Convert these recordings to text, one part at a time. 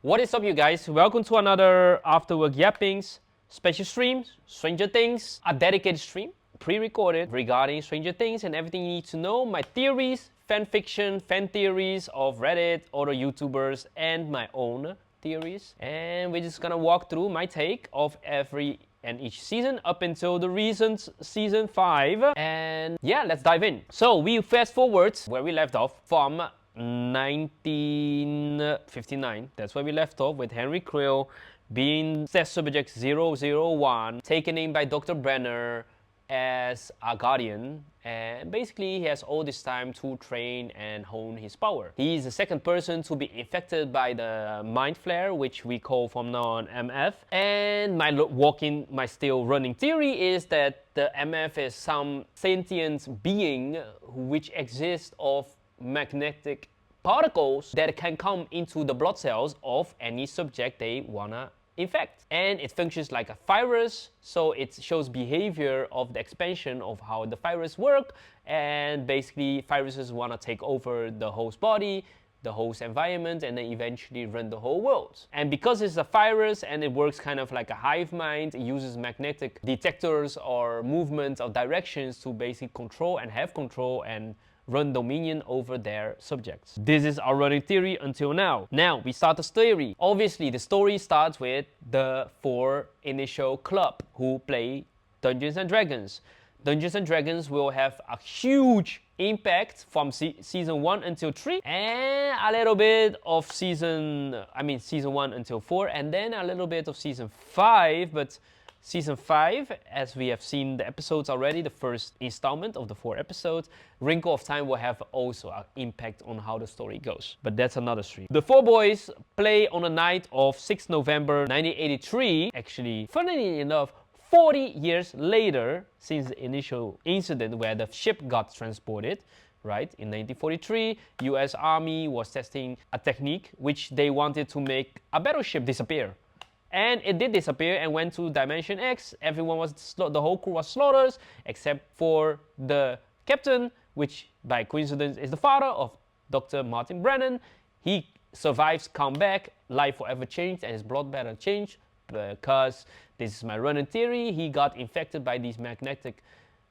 What is up, you guys? Welcome to another After Work Yappings special stream, Stranger Things, a dedicated stream, pre-recorded regarding Stranger Things and everything you need to know, my theories, fan fiction, fan theories of Reddit, other YouTubers, and my own theories. And we're just gonna walk through my take of every and each season up until the recent season 5. And yeah, let's dive in. So we fast forward where we left off from 1959. That's where we left off, with Henry Krill being test subject 001, taken in by Dr. Brenner as a guardian, and basically he has all this time to train and hone his power. He is the second person to be infected by the mind flare, which we call from now on MF. And my still running theory is that the MF is some sentient being which exists of magnetic particles that can come into the blood cells of any subject they wanna infect. And it functions like a virus, so it shows behavior of the expansion of how the virus work, and basically viruses wanna take over the host body, the host environment, and then eventually run the whole world. And because it's a virus and it works kind of like a hive mind, it uses magnetic detectors or movements of directions to basically control and have control and run dominion over their subjects. This is our running theory until now. Now we start the story. Obviously the story starts with the 4 initial club who play Dungeons and Dragons. Dungeons and Dragons will have a huge impact from season 1 until 3, and a little bit of season 1 until 4, and then a little bit of season 5, but Season 5, as we have seen the episodes already, the first installment of the 4 episodes, Wrinkle of Time will have also an impact on how the story goes. But that's another stream. The 4 boys play on the night of 6 November 1983. Actually, funnily enough, 40 years later since the initial incident where the ship got transported. Right? In 1943, US Army was testing a technique which they wanted to make a battleship disappear. And it did disappear and went to Dimension X. Everyone the whole crew was slaughtered, except for the captain, which by coincidence is the father of Dr. Martin Brennan. He survives, come back, life forever changed, and his blood pattern changed, because this is my running theory. He got infected by these magnetic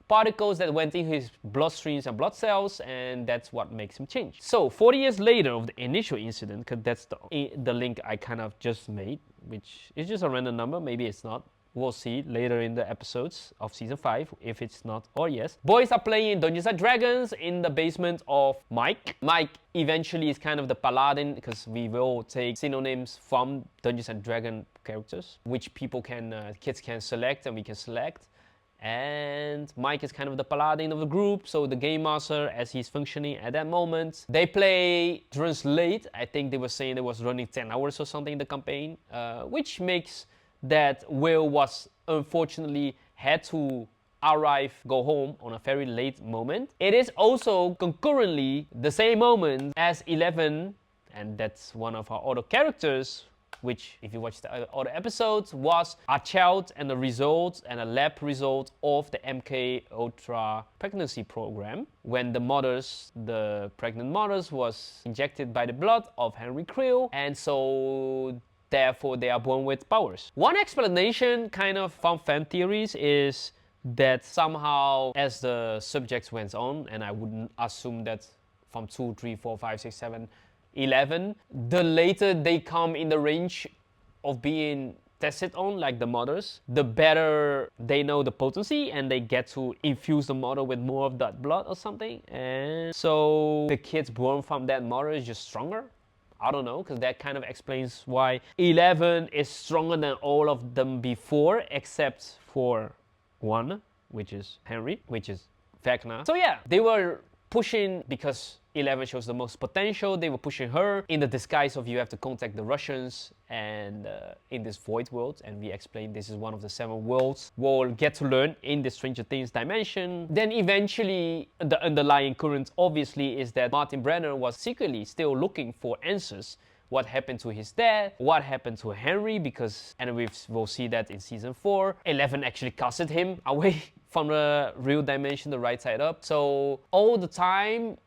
particles that went in his bloodstreams and blood cells, and that's what makes him change. So 40 years later of the initial incident, because that's the link I kind of just made, which is just a random number, maybe it's not. We'll see later in the episodes of season 5 if it's not or yes. Boys are playing Dungeons and Dragons in the basement of Mike. Mike eventually is kind of the paladin, because we will take synonyms from Dungeons and Dragons characters, which kids can select and we can select. And Mike is kind of the paladin of the group, so the game master as he's functioning at that moment. They play Translate. I think they were saying it was running 10 hours or something in the campaign, which makes that Will was unfortunately had to go home on a very late moment. It is also concurrently the same moment as 11, and that's one of our other characters, which, if you watch the other episodes, was a child and a result and a lab result of the MK Ultra pregnancy program, when the pregnant mothers was injected by the blood of Henry Krill, and so therefore they are born with powers. One explanation kind of from fan theories is that somehow as the subjects went on, and I wouldn't assume that from 2, 3, 4, 5, 6, 7, 11, the later they come in the range of being tested on, like the mothers, the better they know the potency and they get to infuse the mother with more of that blood or something. And so the kids born from that mother is just stronger. I don't know, because that kind of explains why 11 is stronger than all of them before, except for 1, which is Henry, which is Vecna. So yeah, they were pushing, because 11 shows the most potential, they were pushing her in the disguise of you have to contact the Russians and in this void world, and we explained this is one of the 7 worlds we'll get to learn in the Stranger Things dimension. Then eventually the underlying current obviously is that Martin Brenner was secretly still looking for answers. What happened to his dad? What happened to Henry? And we'll see that in season 4. 11 actually casted him away from the real dimension, the right side up. So all the time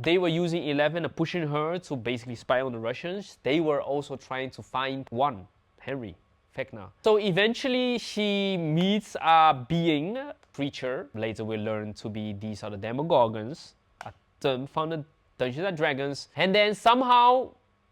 they were using 11 and pushing her to basically spy on the Russians, they were also trying to find one, Henry Fechner. So eventually she meets a being, creature, later we'll learn to be these are the Demogorgons, a term found in Dungeons and Dragons, and then somehow,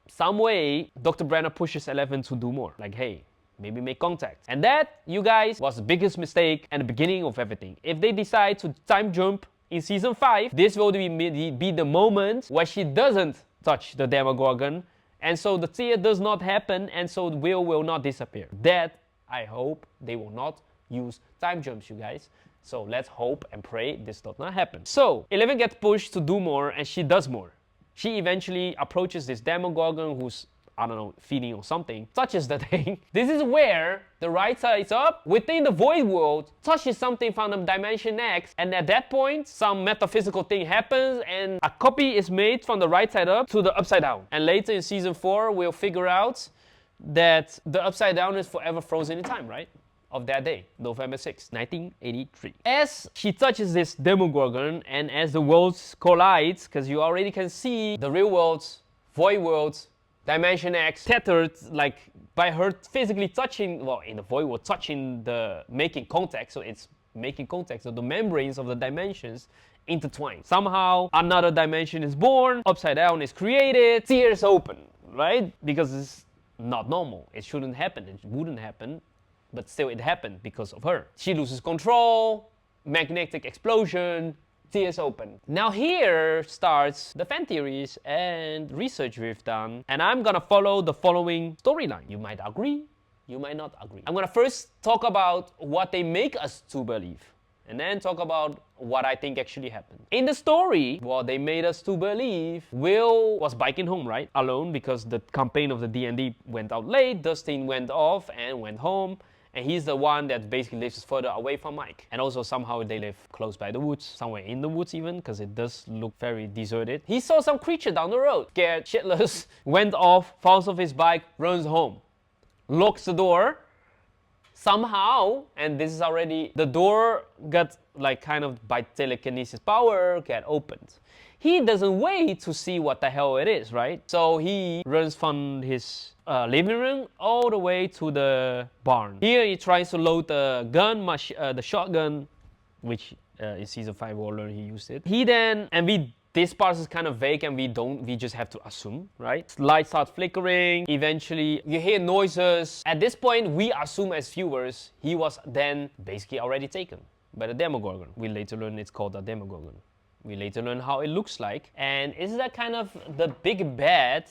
some way, Dr. Brenner pushes 11 to do more. Like, hey, maybe make contact. And that, you guys, was the biggest mistake and the beginning of everything. If they decide to time jump in season 5, this will be the moment where she doesn't touch the Demogorgon, and so the tear does not happen, and so will not disappear. That, I hope, they will not use time jumps, you guys. So let's hope and pray this does not happen. So, 11 gets pushed to do more, and she does more. She eventually approaches this Demogorgon who's, I don't know, feeding or something, touches the thing. This is where the right side is up within the void world, touches something from the dimension X, and at that point, some metaphysical thing happens and a copy is made from the right side up to the upside down. And later in season 4, we'll figure out that the upside down is forever frozen in time, right? Of that day, November 6, 1983. As she touches this Demogorgon and as the worlds collide, because you already can see the real worlds, void worlds, Dimension X tethered, like by her physically touching, well, in the void world, touching the, making contact, so it's making contact, so the membranes of the dimensions intertwine. Somehow another dimension is born, upside down is created, tears open, right? Because it's not normal, it shouldn't happen, it wouldn't happen. But still it happened because of her. She loses control, magnetic explosion, tears open. Now here starts the fan theories and research we've done. And I'm gonna follow the following storyline. You might agree, you might not agree. I'm gonna first talk about what they make us to believe. And then talk about what I think actually happened. In the story, what they made us to believe, Will was biking home, right? Alone, because the campaign of the D&D went out late, Dustin went off and went home. And he's the one that basically lives further away from Mike. And also somehow they live close by the woods, somewhere in the woods even, because it does look very deserted. He saw some creature down the road, scared shitless, went off, falls off his bike, runs home, locks the door. Somehow, and this is already, the door got like kind of by telekinesis power, get opened. He doesn't wait to see what the hell it is, right? So he runs from his living room all the way to the barn. Here he tries to load the gun, the shotgun, which in season 5 we'll learn he used it. He then, this part is kind of vague and we just have to assume, right? Lights start flickering, eventually you hear noises. At this point, we assume as viewers, he was then basically already taken by the Demogorgon. We later learn it's called a Demogorgon. We later learn how it looks like. And is that kind of the big bad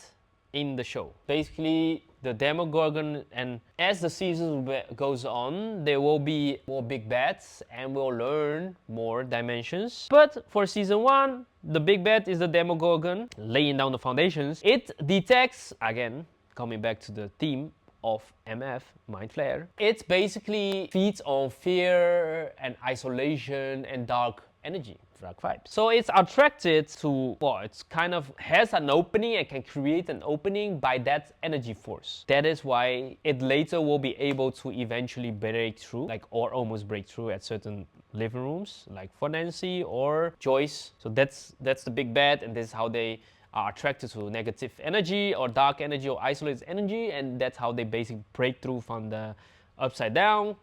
in the show? Basically, the Demogorgon, and as the season goes on, there will be more big bads and we'll learn more dimensions. But for season 1, the big bad is the Demogorgon, laying down the foundations. It detects, again, coming back to the theme of MF, Mind Flare, it basically feeds on fear and isolation and dark energy. Dark vibes. So it's attracted to, well, it's kind of has an opening and can create an opening by that energy force. That is why it later will be able to eventually break through, like, or almost break through at certain living rooms, like for Nancy or Joyce. So that's the big bad, and this is how they are attracted to negative energy or dark energy or isolated energy, and that's how they basically break through from the upside down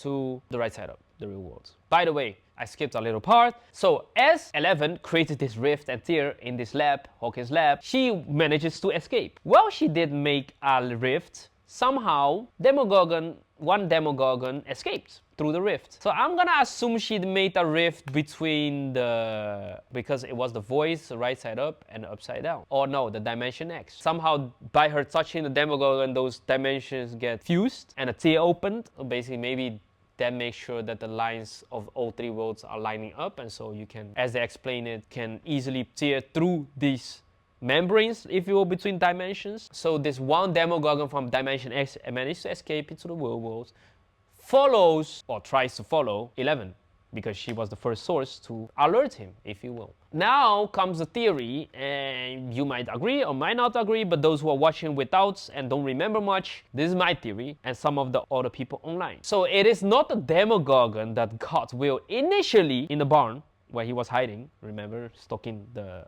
to the right side up, the real world. By the way, I skipped a little part. So as 11 created this rift and tear in this lab, Hawkins Lab, she manages to escape. Well, she did make a rift. Somehow, one Demogorgon escaped through the rift. So I'm gonna assume she made a rift between because it was the voice, the right side up and the upside down. Or no, the dimension X. Somehow by her touching the Demogorgon, those dimensions get fused and a tear opened. Basically, maybe that makes sure that the lines of all 3 worlds are lining up, and so you can, as they explain it, can easily tear through these membranes, if you will, between dimensions. So this one Demogorgon from Dimension X managed to escape into the real world, follows, or tries to follow, 11, because she was the first source to alert him, if you will. Now comes the theory, and you might agree or might not agree, but those who are watching without and don't remember much, this is my theory and some of the other people online. So it is not the Demogorgon that caught Will initially in the barn. where he was hiding, remember,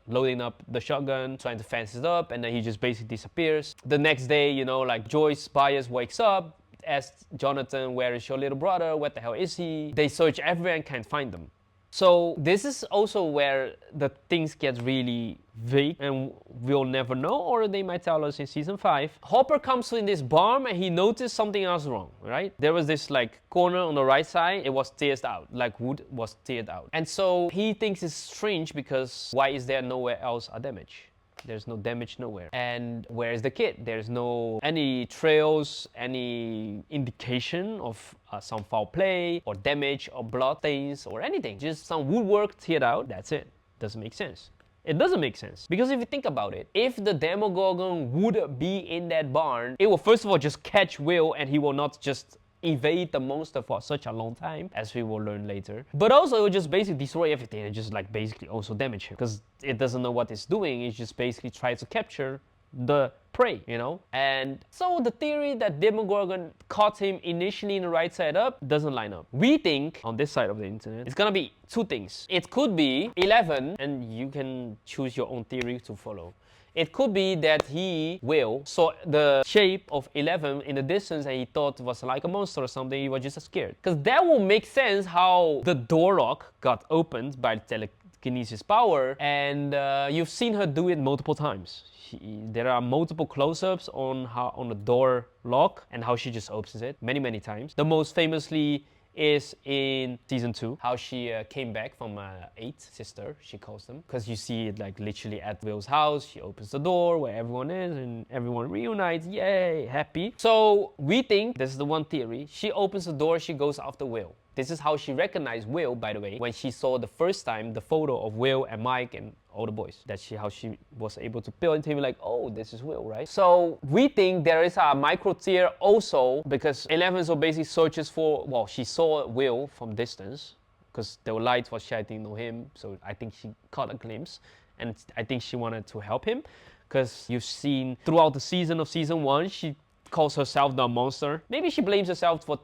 loading up the shotgun, trying to fence it up, and then he just basically disappears. The next day, you know, like Joyce Byers wakes up, asks Jonathan, where is your little brother? What the hell is he? They search everywhere and can't find them. So this is also where the things get really vague and we'll never know, or they might tell us in season 5. Hopper comes in this barn and he noticed something else wrong, right? There was this like corner on the right side, it was teared out, like wood was teared out. And so he thinks it's strange because why is there nowhere else a damage? There's no damage nowhere. And where is the kid? There's no any trails, any indication of some foul play or damage or blood stains or anything. Just some woodwork teared out. That's it. Doesn't make sense. It doesn't make sense. Because if you think about it, if the Demogorgon would be in that barn, it will first of all just catch Will and he will not just evade the monster for such a long time, as we will learn later. But also it will just basically destroy everything and just like basically also damage him, because it doesn't know what it's doing. It just basically tries to capture the prey, you know? And so the theory that Demogorgon caught him initially in the right side up doesn't line up. We think, on this side of the internet, it's gonna be two things. It could be 11, and you can choose your own theory to follow. It could be that Will, saw the shape of 11 in the distance and he thought it was like a monster or something. He was just scared. Because that will make sense how the door lock got opened by the telekinesis power, and you've seen her do it multiple times. There are multiple close-ups on the door lock and how she just opens it many times. The most famously is in season 2, how she came back from 8 sister, she calls them, because you see it like literally at Will's house. She opens the door where everyone is and everyone reunites, yay, happy. So we think, this is the one theory, she opens the door, she goes after Will. This is how she recognized Will, by the way, when she saw the first time the photo of Will and Mike and all the boys. How she was able to peel into him like, oh, this is Will, right? So we think there is a micro tear also, because 11 so basically searches for, well, she saw Will from distance because the light was shining on him. So I think she caught a glimpse, and I think she wanted to help him, because you've seen throughout the season of season 1, she calls herself the monster. Maybe she blames herself for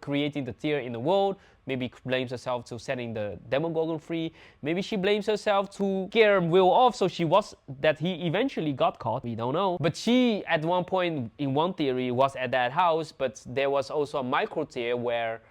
creating the tear in the world. Maybe blames herself to setting the Demogorgon free. Maybe she blames herself to scare Will off, so that he eventually got caught. We don't know. But she, at one point, in one theory, was at that house, but there was also a micro tear where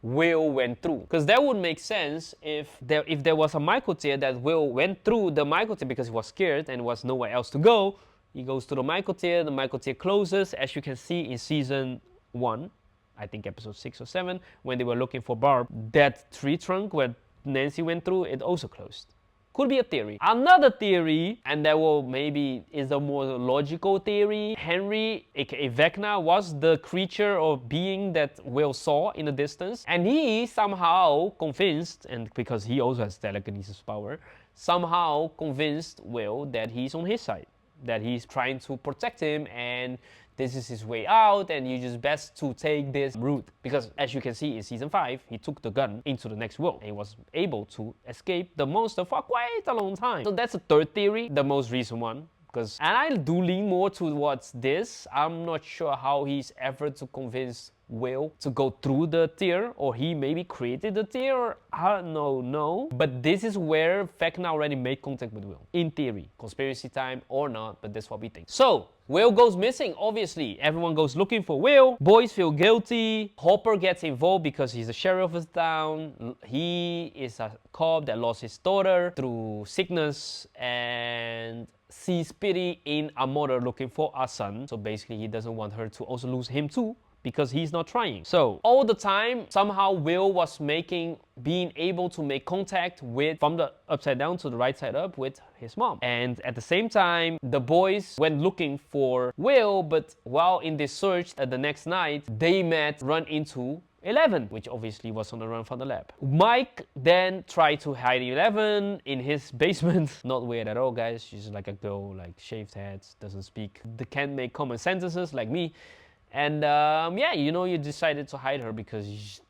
Will went through. Because that would make sense if there was a micro tear that Will went through the micro tear because he was scared and was nowhere else to go. He goes to the micro tear closes, as you can see in season 1. I think episode 6 or 7, when they were looking for Barb. That tree trunk where Nancy went through, it also closed. Could be a theory. Another theory, and that maybe is a more logical theory. Henry, aka Vecna, was the creature or being that Will saw in the distance, and he somehow convinced, and because he also has telekinesis power, somehow convinced Will that he's on his side, that he's trying to protect him, and this is his way out, and you just best to take this route. Because as you can see in season 5, he took the gun into the next world and he was able to escape the monster for quite a long time. So that's the third theory, the most recent one. And I do lean more towards this. I'm not sure how he's ever to convince Will to go through the tear, or he maybe created the tear, or I don't know. But this is where Vecna already made contact with Will. In theory, conspiracy time or not, but that's what we think. So Will goes missing, obviously. Everyone goes looking for Will. Boys feel guilty. Hopper gets involved because he's the sheriff of the town. He is a cop that lost his daughter through sickness and sees pity in a mother looking for a son. So basically he doesn't want her to also lose him too, because he's not trying. So all the time, somehow Will was being able to make contact from the upside down to the right side up with his mom. And at the same time, the boys went looking for Will, but while in this search the next night, they run into 11, which obviously was on the run from the lab. Mike then tried to hide 11 in his basement. Not weird at all, guys. She's like a girl, like shaved heads, doesn't speak, can't make common sentences like me. And yeah, you know, you decided to hide her because,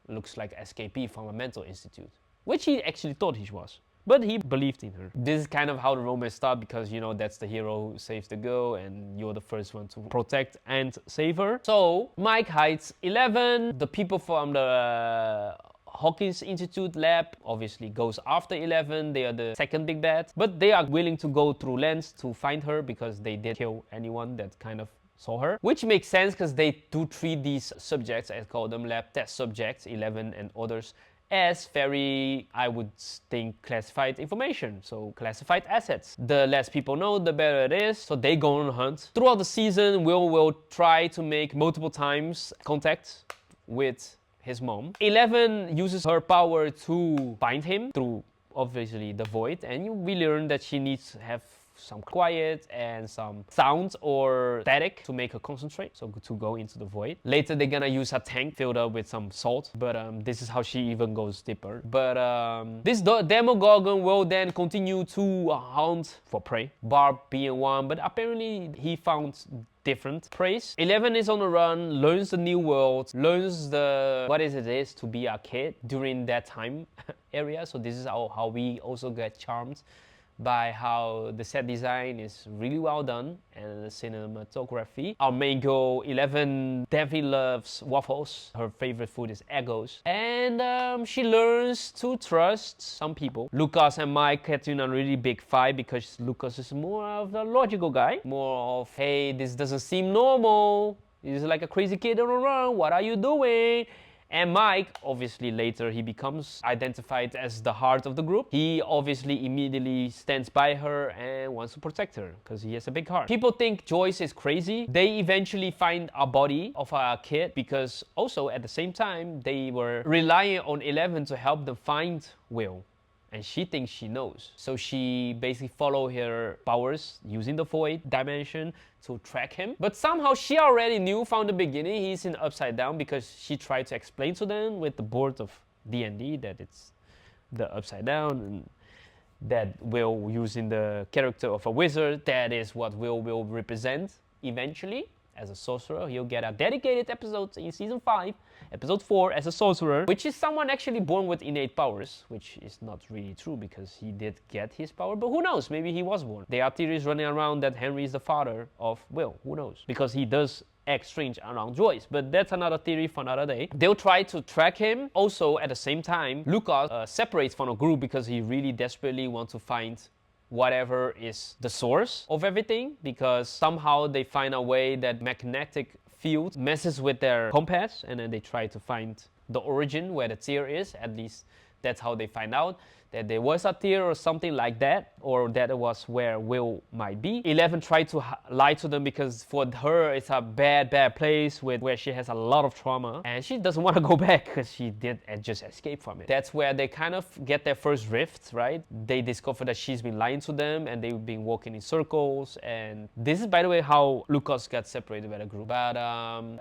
looks like escapee from a mental institute, which he actually thought he was. But he believed in her. This is kind of how the romance starts, because, you know, that's the hero who saves the girl and you're the first one to protect and save her. So Mike hides 11. The people from the Hawkins Institute lab obviously goes after 11. They are the second big bad, but they are willing to go through lens to find her because they did kill anyone that kind of saw her, which makes sense because they do treat these subjects, I call them lab test subjects, 11 and others, as very, I would think, classified information, so classified assets. The less people know, the better it is, so they go on a hunt. Throughout the season, Will try to make multiple times contact with his mom. 11 uses her power to find him through, obviously, the void, and we learn that she needs to have some quiet and some sounds or static to make her concentrate, so to go into the void. Later they're gonna use a tank filled up with some salt, but this is how she even goes deeper. But this Demogorgon will then continue to hunt for prey, Barb being one, but apparently he found different preys. 11 is on the run, learns the new world, learns what it is to be a kid during that time area, so this is how we also get charmed by how the set design is really well done and the cinematography. Our main girl, 11, definitely loves waffles. Her favorite food is Eggos. And she learns to trust some people. Lucas and Mike get in a really big fight because Lucas is more of the logical guy. More of, hey, this doesn't seem normal. He's like a crazy kid on the run. What are you doing? And Mike, obviously later he becomes identified as the heart of the group. He obviously immediately stands by her and wants to protect her because he has a big heart. People think Joyce is crazy. They eventually find a body of a kid because also at the same time they were relying on 11 to help them find Will. And she thinks she knows. So she basically follows her powers using the void dimension to track him. But somehow she already knew from the beginning he's in Upside Down because she tried to explain to them with the board of D&D that it's the Upside Down and that Will, using the character of a wizard, that is what Will represent eventually. As a sorcerer, he'll get a dedicated episode in season 5, episode 4 as a sorcerer, which is someone actually born with innate powers, which is not really true because he did get his power, but who knows, maybe he was born. There are theories running around that Henry is the father of Will, who knows, because he does act strange around Joyce, but that's another theory for another day. They'll try to track him. Also, at the same time, Lucas separates from the group because he really desperately wants to find whatever is the source of everything, because somehow they find a way that magnetic field messes with their compass, and then they try to find the origin where the tear is. At least that's how they find out that there was a tear or something like that, or that it was where Will might be. 11 tried to lie to them because for her it's a bad place where she has a lot of trauma and she doesn't want to go back because she did just escape from it. That's where they kind of get their first rift, right? They discover that she's been lying to them and they've been walking in circles, and this is, by the way, how Lucas got separated by the group. But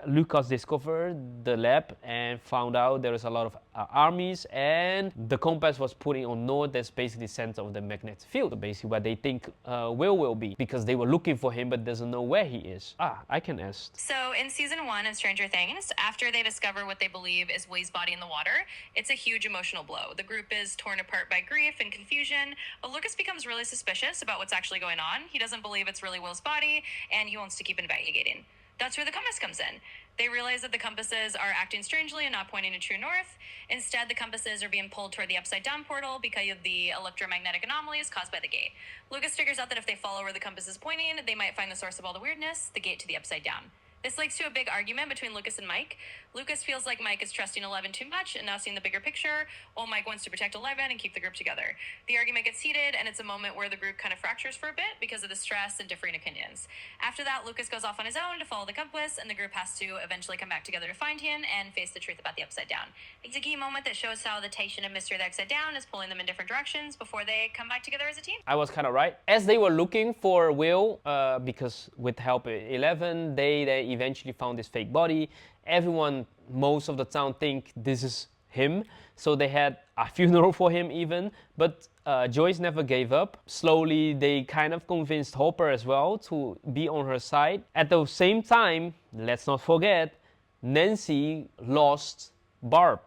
Lucas discovered the lab and found out there was a lot of armies, and the compass was putting on north. That's basically the center of the magnetic field, so basically where they think Will be, because they were looking for him but doesn't know where he is. I can ask. So in season 1 of Stranger Things, after they discover what they believe is Will's body in the water, it's a huge emotional blow. The group is torn apart by grief and confusion, but Lucas becomes really suspicious about what's actually going on. He doesn't believe it's really Will's body, and he wants to keep investigating. That's where the compass comes in. They realize that the compasses are acting strangely and not pointing to true north. Instead, the compasses are being pulled toward the Upside Down portal because of the electromagnetic anomalies caused by the gate. Lucas figures out that if they follow where the compass is pointing, they might find the source of all the weirdness, the gate to the Upside Down. This leads to a big argument between Lucas and Mike. Lucas feels like Mike is trusting 11 too much and not seeing the bigger picture, while Mike wants to protect 11 and keep the group together. The argument gets heated, and it's a moment where the group kind of fractures for a bit because of the stress and differing opinions. After that, Lucas goes off on his own to follow the compass, and the group has to eventually come back together to find him and face the truth about the Upside Down. It's a key moment that shows how the tension and mystery of the Upside Down is pulling them in different directions before they come back together as a team. I was kind of right. As they were looking for Will, because with help of 11, they eventually found this fake body. Everyone, most of the town think this is him, so they had a funeral for him even, but Joyce never gave up. Slowly they kind of convinced Hopper as well to be on her side. At the same time, let's not forget, Nancy lost Barb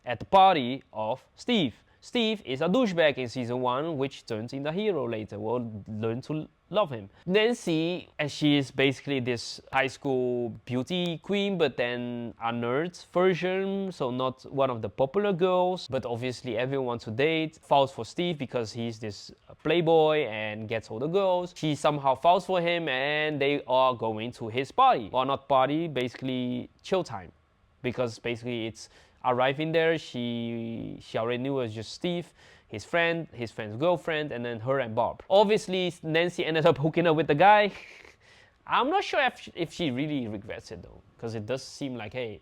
at the party of Steve. Steve is a douchebag in season 1, which turns into a hero later. We'll learn to love him. Nancy, and she is basically this high school beauty queen, but then a nerd version, so not one of the popular girls, but obviously everyone wants to date. Falls for Steve because he's this playboy and gets all the girls. She somehow falls for him and they are going to his party. Well, not party, basically chill time. Because basically it's arriving there, she already knew it was just Steve, his friend's girlfriend, and then her and Bob. Obviously, Nancy ended up hooking up with the guy. I'm not sure if she really regrets it though, because it does seem like, hey,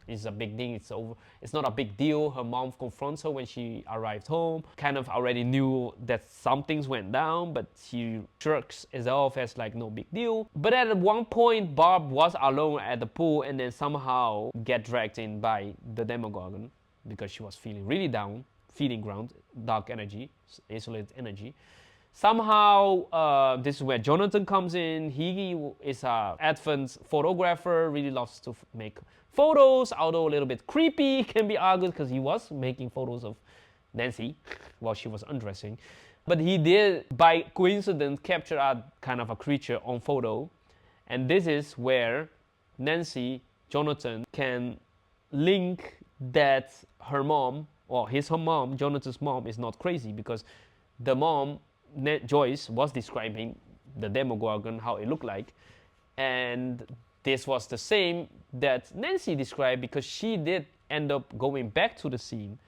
it's a big thing, it's over. It's not a big deal. Her mom confronts her when she arrived home. Kind of already knew that some things went down, but she shrugs it off as like no big deal. But at one point, Barb was alone at the pool and then somehow get dragged in by the Demogorgon because she was feeling really down, feeding ground, dark energy, isolated energy. Somehow, this is where Jonathan comes in. He is an advanced photographer, really loves to make photos, although a little bit creepy, can be argued, because he was making photos of Nancy while she was undressing. But he did, by coincidence, capture a kind of a creature on photo. And this is where Nancy, Jonathan, can link that her mom, or her mom, Jonathan's mom, is not crazy, because the mom, Joyce, was describing the Demogorgon, how it looked like. And this was the same that Nancy described, because she did end up going back to the scene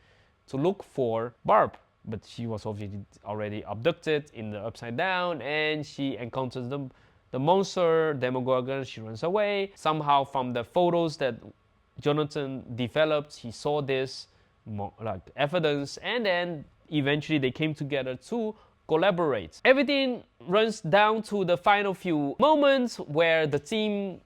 to look for Barb. But she was obviously already abducted in the Upside Down, and she encounters the monster, Demogorgon. She runs away. Somehow from the photos that Jonathan developed, he saw this like evidence, and then eventually they came together to collaborate. Everything runs down to the final few moments where the team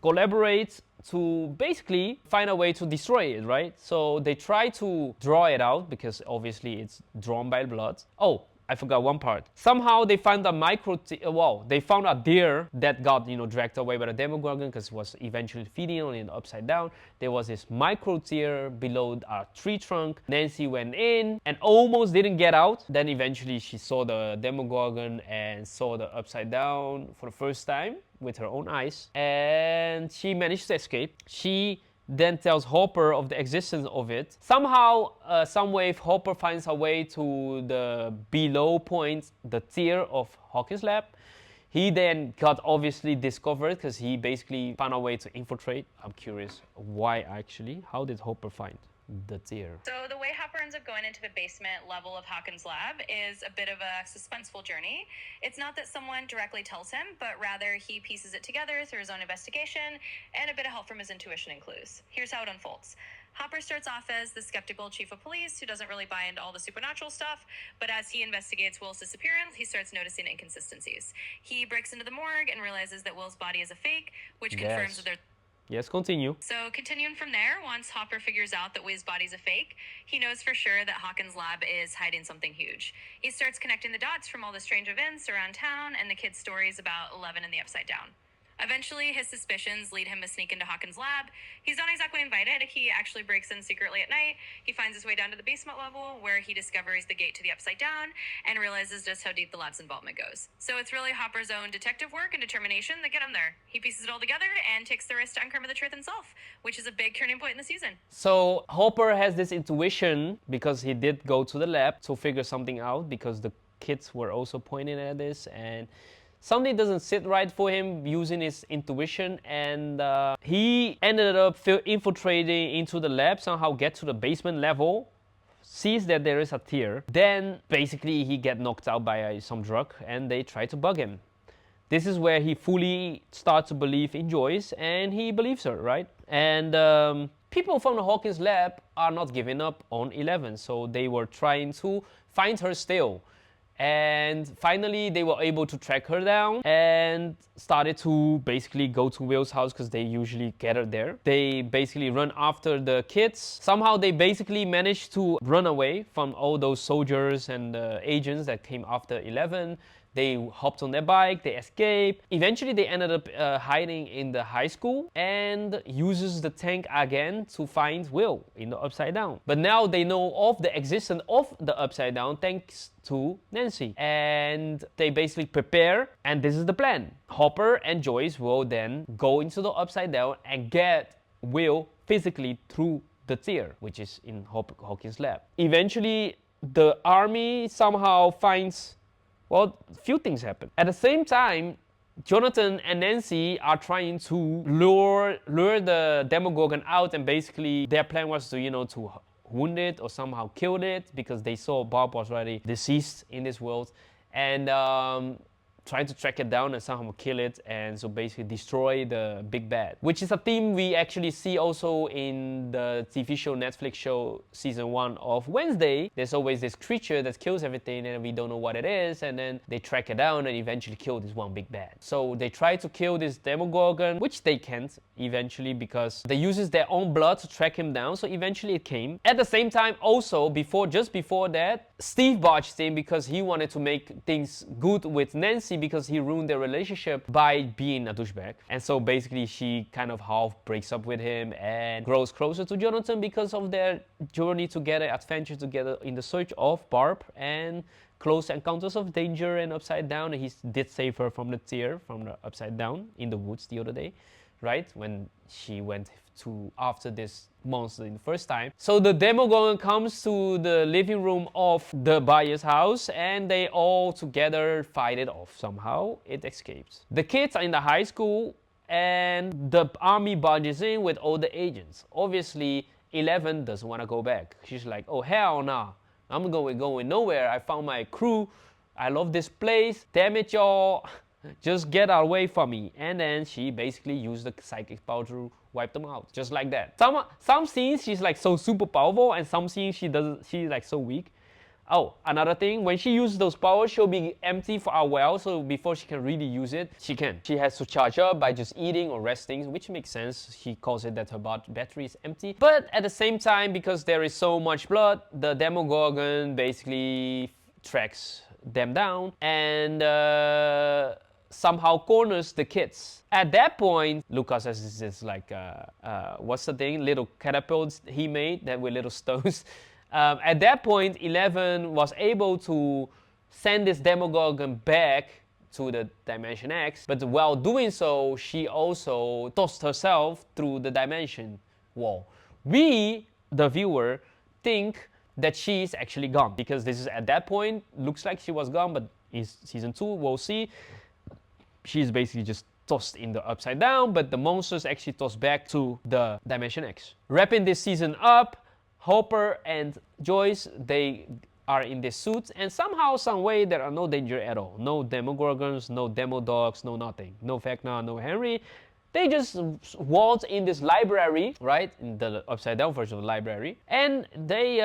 collaborates to basically find a way to destroy it, right? So they try to draw it out because obviously it's drawn by blood. Oh, I forgot one part. Somehow they found a they found a deer that got, dragged away by the Demogorgon because it was eventually feeding on it upside down. There was this micro tear below a tree trunk. Nancy went in and almost didn't get out. Then eventually she saw the Demogorgon and saw the upside down for the first time with her own eyes. And she managed to escape. She then tells Hopper of the existence of it. Somehow, some way, Hopper finds a way to the below point, the tier of Hawkins Lab. He then got obviously discovered because he basically found a way to infiltrate. I'm curious why actually. How did Hopper find the tier? So the way Hopper ends up going into the basement level of Hawkins Lab is a bit of a suspenseful journey. It's not that someone directly tells him, but rather he pieces it together through his own investigation and a bit of help from his intuition and clues. Here's how it unfolds. Hopper starts off as the skeptical chief of police who doesn't really buy into all the supernatural stuff, but as he investigates Will's disappearance, he starts noticing inconsistencies. He breaks into the morgue and realizes that Will's body is a fake, which confirms that Yes, continue. So continuing from there, once Hopper figures out that Will's body's a fake, he knows for sure that Hawkins Lab is hiding something huge. He starts connecting the dots from all the strange events around town and the kids' stories about 11 in the Upside Down. Eventually, his suspicions lead him to sneak into Hawkins Lab. He's not exactly invited. He actually breaks in secretly at night. He finds his way down to the basement level where he discovers the gate to the Upside Down and realizes just how deep the lab's involvement goes. So it's really Hopper's own detective work and determination that get him there. He pieces it all together and takes the risk to uncover the truth himself, which is a big turning point in the season. So Hopper has this intuition because he did go to the lab to figure something out because the kids were also pointing at this, and something doesn't sit right for him using his intuition, and he ended up infiltrating into the lab, somehow get to the basement level, sees that there is a tier. Then basically he get knocked out by some drug and they try to bug him. This is where he fully starts to believe in Joyce, and he believes her, right? And people from the Hawkins Lab are not giving up on 11, so they were trying to find her still. And finally they were able to track her down and started to basically go to Will's house because they usually gather there. They basically run after the kids. Somehow they basically managed to run away from all those soldiers and agents that came after 11. They hopped on their bike, they escaped. Eventually, they ended up hiding in the high school and uses the tank again to find Will in the Upside Down. But now they know of the existence of the Upside Down thanks to Nancy. And they basically prepare, and this is the plan. Hopper and Joyce will then go into the Upside Down and get Will physically through the tier, which is in Hawkins Lab. Eventually, the army somehow finds, well, few things happen. At the same time, Jonathan and Nancy are trying to lure the Demogorgon out, and basically their plan was to, to wound it or somehow kill it, because they saw Bob was already deceased in this world, and trying to track it down and somehow kill it, and so basically destroy the big bad, which is a theme we actually see also in the TV show, Netflix show, season 1 of Wednesday. There's always this creature that kills everything and we don't know what it is, and then they track it down and eventually kill this one big bad. So they try to kill this Demogorgon, which they can't eventually because they uses their own blood to track him down, so eventually it came. At the same time also, just before that, Steve barged in because he wanted to make things good with Nancy because he ruined their relationship by being a douchebag. And so basically she kind of half breaks up with him and grows closer to Jonathan because of their journey together, adventure together in the search of Barb and close encounters of danger and Upside Down. And he did save her from the tier, from the Upside Down in the woods the other day, right? When she went to after this monster in the first time. So the Demogorgon comes to the living room of the Byers house and they all together fight it off somehow. It escapes. The kids are in the high school and the army barges in with all the agents. Obviously, 11 doesn't want to go back. She's like, oh hell nah, I'm going nowhere. I found my crew. I love this place. Damn it, y'all. Just get away from me. And then she basically used the psychic power to wipe them out, just like that. Some scenes she's like so super powerful, and some scenes she's like so weak. Oh, another thing, when she uses those powers, she'll be empty for a while, so before she can really use it, she has to charge up by just eating or resting, which makes sense. She calls it that her battery is empty. But at the same time, because there is so much blood, the Demogorgon basically tracks them down and somehow corners the kids. At that point, Lucas has this like, what's the thing? Little catapults he made that with little stones. At that point, 11 was able to send this Demogorgon back to the Dimension X, but while doing so, she also tossed herself through the dimension wall. We, the viewer, think that she's actually gone, because this is at that point, looks like she was gone, but in season 2, we'll see, she's basically just tossed in the Upside Down, but the monsters actually tossed back to the Dimension X. Wrapping this season up, Hopper and Joyce, they are in this suit, and somehow, some way, there are no danger at all. No Demogorgons, no Demodogs, no nothing. No Vecna, no Henry. They just waltz in this library, right? In the Upside Down version of the library. And they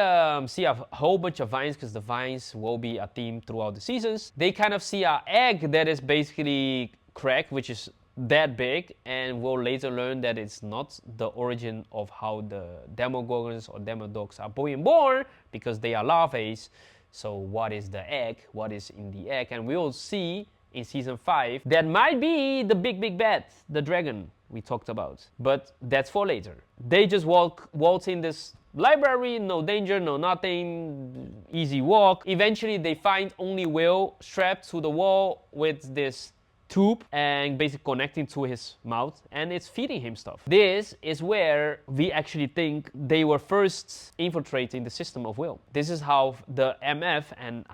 see a whole bunch of vines, because the vines will be a theme throughout the seasons. They kind of see an egg that is basically cracked, which is that big, and we'll later learn that it's not the origin of how the Demogorgons or Demodogs are being born, because they are larvae. So what is the egg? What is in the egg? And we'll see in season 5 that might be the big bad, the dragon we talked about, but that's for later. They just waltz in this library, no danger, no nothing, easy walk. Eventually they find only Will strapped to the wall with this tube and basically connecting to his mouth, and it's feeding him stuff. This is where we actually think they were first infiltrating the system of Will. This is how the MF, and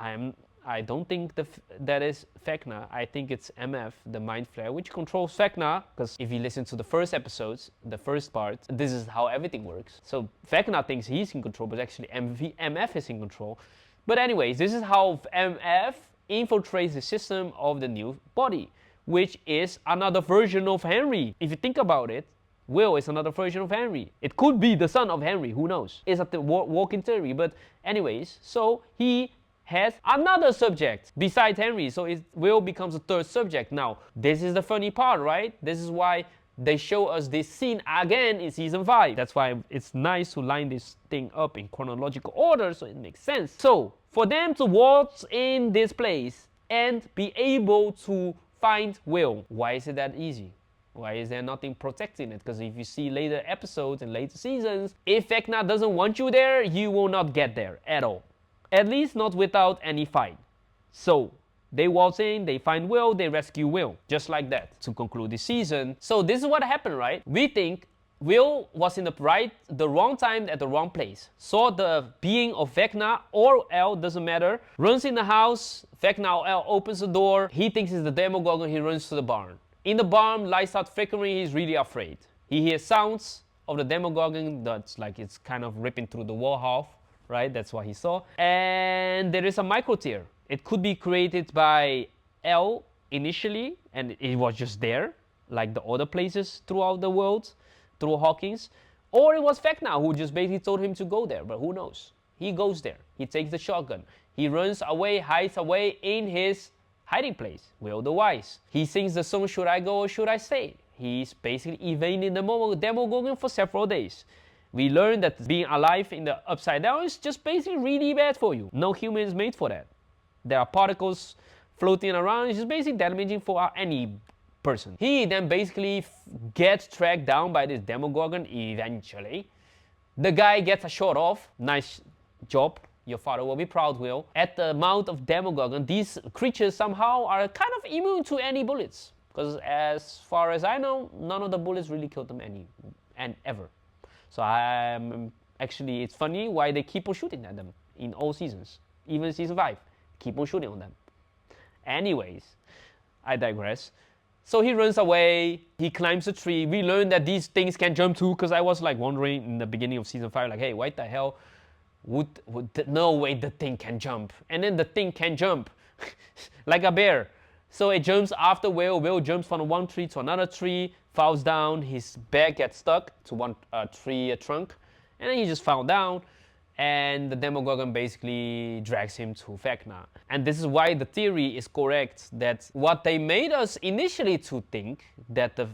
I don't think that is Vecna. I think it's MF, the Mind Flare, which controls Vecna, because if you listen to the first episodes, the first part, this is how everything works. So Vecna thinks he's in control, but actually MF is in control. But anyways, this is how MF infiltrates the system of the new body, which is another version of Henry. If you think about it, Will is another version of Henry. It could be the son of Henry, who knows? It's a walking theory, but anyways, so he has another subject besides Henry, so Will becomes a third subject. Now, this is the funny part, right? This is why they show us this scene again in season 5. That's why it's nice to line this thing up in chronological order, so it makes sense. So, for them to waltz in this place and be able to find Will. Why is it that easy? Why is there nothing protecting it? Because if you see later episodes and later seasons, if Vecna doesn't want you there, you will not get there at all. At least not without any fight. So they waltz in, they find Will, they rescue Will. Just like that to conclude the season. So this is what happened, right? We think Will was in the wrong time at the wrong place. Saw the being of Vecna or L, doesn't matter. Runs in the house, Vecna or L opens the door. He thinks it's the Demogorgon, he runs to the barn. In the barn, lights start flickering, he's really afraid. He hears sounds of the Demogorgon that's like it's kind of ripping through the wall half, right? That's what he saw. And there is a micro tear. It could be created by L initially, and it was just there, like the other places throughout the world, through Hawkins. Or it was Vecna who just basically told him to go there, but who knows? He goes there, he takes the shotgun, he runs away, hides away in his hiding place, Will the Wise. He sings the song, Should I Go or Should I Stay? He's basically evading the Demogorgon for several days. We learned that being alive in the Upside Down is just basically really bad for you. No human is made for that. There are particles floating around, it's just basically damaging for any person. He then basically gets tracked down by this Demogorgon eventually. The guy gets a shot off, nice job. Your father will be proud, Will. At the mouth of Demogorgon, these creatures somehow are kind of immune to any bullets. Because as far as I know, none of the bullets really killed them ever. So actually, it's funny why they keep on shooting at them in all seasons. Even season 5, keep on shooting on them. Anyways, I digress. So he runs away, he climbs a tree. We learned that these things can jump too, because I was like wondering in the beginning of season 5, like, hey, what the hell? No way the thing can jump. And then the thing can jump like a bear. So it jumps after Will. Will jumps from one tree to another tree, falls down, his back gets stuck to one tree trunk, and then he just fell down, and the Demogorgon basically drags him to Vecna. And this is why the theory is correct, that what they made us initially to think, that the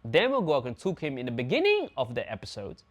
Demogorgon took him in the beginning of the episode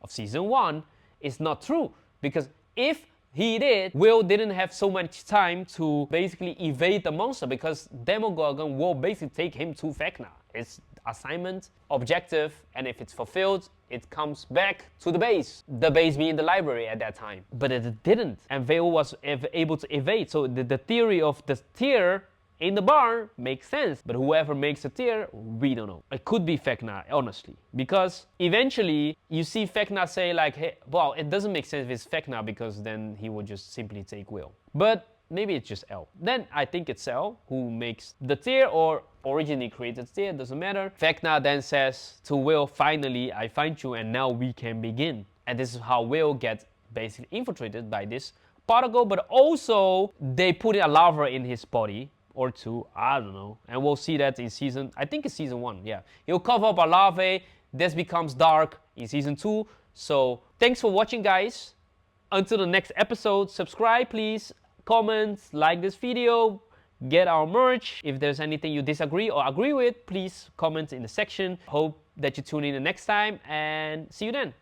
of season 1, is not true. Because if he did, Will didn't have so much time to basically evade the monster, because Demogorgon will basically take him to Vecna. It's assignment, objective, and if it's fulfilled, it comes back to the base. The base being the library at that time. But it didn't, and Will was able to evade. So the theory of the tear in the barn makes sense, but whoever makes a tear, we don't know. It could be Vecna, honestly, because eventually you see Vecna say like, hey, well, it doesn't make sense if it's Vecna, because then he would just simply take Will. But maybe it's just L. Then I think it's L who makes the tear, or originally created the tear, doesn't matter. Vecna then says to Will, finally, I find you, and now we can begin. And this is how Will gets basically infiltrated by this particle, but also they put a larva in his body, or 2, I don't know. And we'll see that in season, I think it's season 1, yeah. He'll cover up a larvae, this becomes dark in season 2. So thanks for watching, guys. Until the next episode, subscribe please, comment, like this video, get our merch. If there's anything you disagree or agree with, please comment in the section. Hope that you tune in the next time, and see you then.